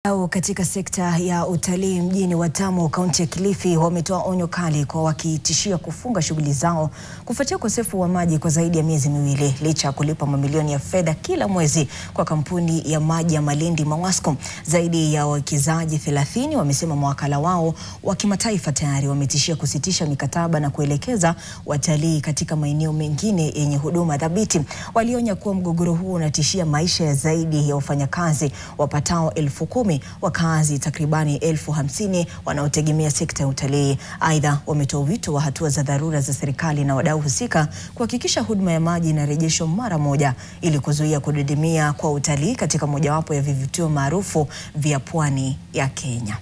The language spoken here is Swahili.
Katika sekta ya utalii mjini Watamu, kaunti ya Kilifi, wametoa onyo kali kwa wakitishia kufunga shughuli zao kufuatia ukosefu wa maji kwa zaidi ya miezi miwili, licha ya kulipa mamilioni ya fedha kila mwezi kwa kampuni ya maji ya Malindi Mawasco. Zaidi ya wawekezaji 30 wamesema mawakala wao wa kimataifa tayari wametishia kusitisha mikataba na kuelekeza watalii katika maeneo mengine yenye huduma thabiti. Walionya kuwa mgogoro huu unatishia maisha ya zaidi ya wafanyakazi wapatao 10,000, wakazi takribani 50,000 wanaotegemea sekta ya utalii. Aidha, wametoa wito wa hatua za dharura za serikali na wadau husika kuhakikisha huduma ya maji inarejeshwa mara moja ili kuzuia kudidimia kwa utalii katika mojawapo ya vivutio maarufu vya pwani ya Kenya.